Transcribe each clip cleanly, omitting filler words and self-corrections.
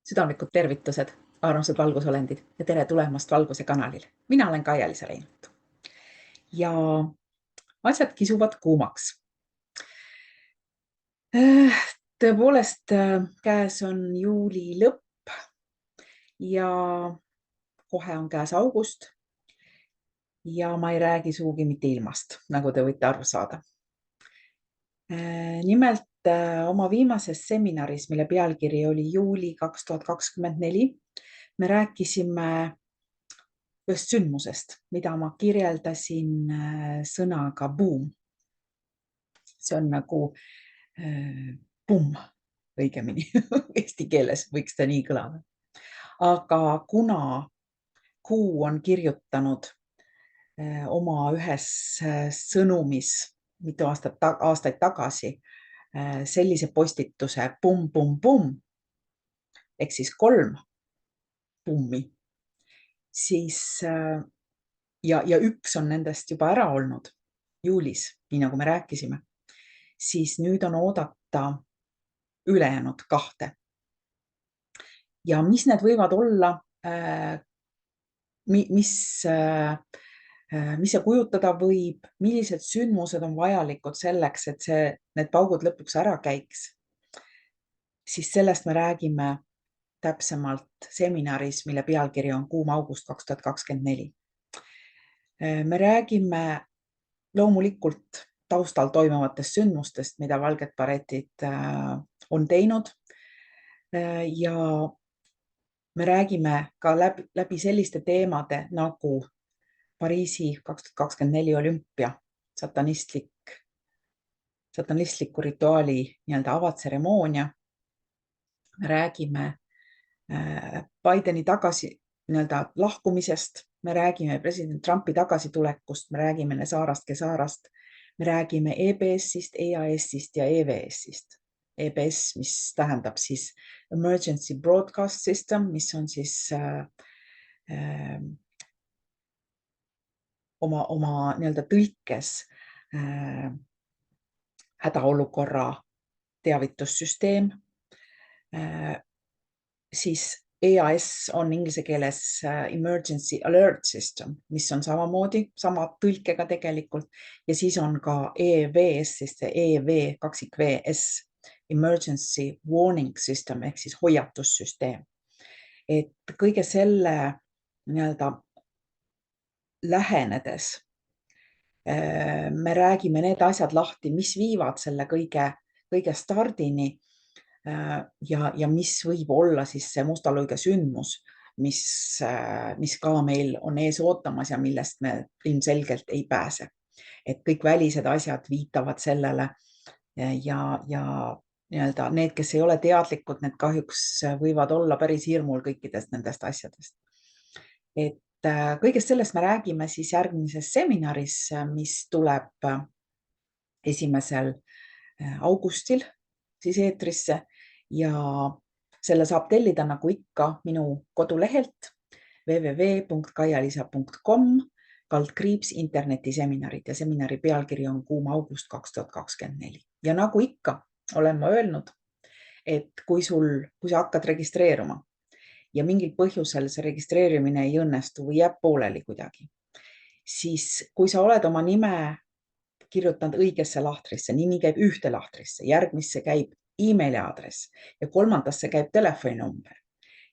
Südamlikud tervitused, armsad valgusolendid ja tere tulemast Valguse kanalile. Mina olen Kaia-Liisa Reinult. Ja asjad kisuvad kuumaks. Tõepoolest, käes on juuli lõpp ja kohe on käes august. Ja ma ei räägi sugugi mitte ilmast, nagu te võite aru saada. Nimelt oma viimases seminaris, mille pealkiri oli juuli 2024, me rääkisime ühest sündmusest, mida ma kirjeldasin sõnaga boom. See on nagu pumm, õigemini eesti keeles võiks ta nii kõlada. Aga kuna Kuu on kirjutanud oma ühes sõnumis mitu aastaid tagasi sellise postituse pumm, ehk siis 3 pummi, siis ja üks on nendest juba ära olnud juulis, nii nagu me rääkisime, siis nüüd on oodata ülejäänud 2. Ja mis need võivad olla, mis see kujutada võib, millised sündmused on vajalikud selleks, et need paugud lõpuks ära käiks, siis sellest me räägime täpsemalt seminaris, mille pealkiri on Kuum august 2024. Me räägime loomulikult taustal toimuvatest sündmustest, mida valged baretid on teinud. Ja me räägime ka läbi selliste teemade nagu Pariisi 2024 olümpia, satanistliku rituaali nii-öelda avatseremoonia. Me räägime Bideni nii-öelda lahkumisest, me räägime president Trumpi tagasitulekust, me räägime Nesarast, Kesarast, me räägime EBS-ist, EAS-ist ja EVS-ist. EBS, mis tähendab siis Emergency Broadcast System, mis on siis oma nii-öelda tõlkes hädaolukorra teavitussüsteem. Siis EAS on inglise keeles Emergency Alert System, mis on samamoodi, sama tõlkega tegelikult. Ja siis on ka EVS, siis EV2VS, Emergency Warning System, ehk siis hoiatussüsteem. Et kõige selle nii-öelda lähenedes me räägime need asjad lahti, mis viivad selle kõige stardini ja mis võib olla siis see mustaluige sündmus, mis ka meil on ees ootamas ja millest me ilmselgelt ei pääse. Et kõik välised asjad viitavad sellele ja nii-öelda need, kes ei ole teadlikud, need kahjuks võivad olla päris hirmul kõikidest nendest asjadest. Et kõigest sellest me räägime siis järgmises seminaris, mis tuleb 1. augustil siis eetrisse ja selle saab tellida nagu ikka minu kodulehelt www.kaialisa.com/internetiseminarid ja seminari pealkiri on Kuum august 2024. Ja nagu ikka olen ma öelnud, et kui sa hakkad registreeruma ja mingil põhjusel see registreerimine ei õnnestu või jääb pooleli kuidagi, siis kui sa oled oma nime kirjutanud õigesse lahtrisse, nimi käib ühte lahtrisse, järgmisse käib emaili aadress ja 3. käib telefoninumber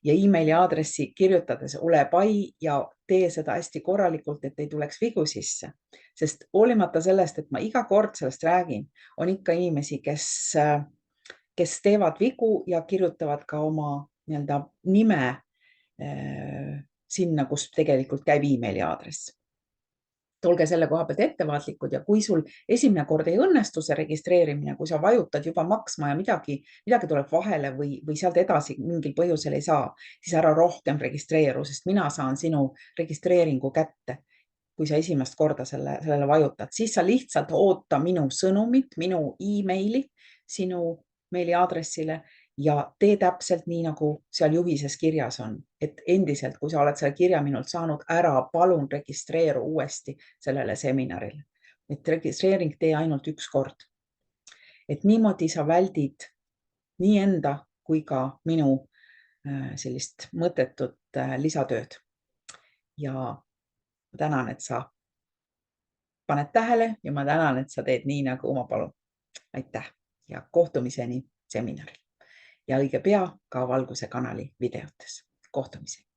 ja emaili aadressi kirjutades ole pai ja tee seda hästi korralikult, et ei tuleks vigu sisse. Sest hoolimata sellest, et ma iga kord sellest räägin, on ikka inimesi, kes teevad vigu ja kirjutavad ka oma nii-öelda nime sinna, kus tegelikult käib emaili aadress. Olge selle koha pealt ettevaatlikud ja kui sul esimene kord ei õnnestu see registreerimine, kui sa vajutad juba maksma ja midagi tuleb vahele või sealt edasi mingil põhjusel ei saa, siis ära rohkem registreeru, sest mina saan sinu registreeringu kätte. Kui sa esimest korda sellele vajutad, siis sa lihtsalt oota minu sõnumit, minu emaili sinu meiliaadressile ja tee täpselt nii, nagu seal juhises kirjas on. Et endiselt, kui sa oled selle kirja minult saanud, ära palun registreeru uuesti sellele seminarile. Et registreering tee ainult üks kord. Et niimoodi sa väldid nii enda kui ka minu sellist mõttetut lisatööd. Ja ma tänan, et sa paned tähele ja ma tänan, et sa teed nii, nagu ma palun. Aitäh ja kohtumiseni seminaril ja õige pea ka Valguse kanali videotes. Kohtumiseni!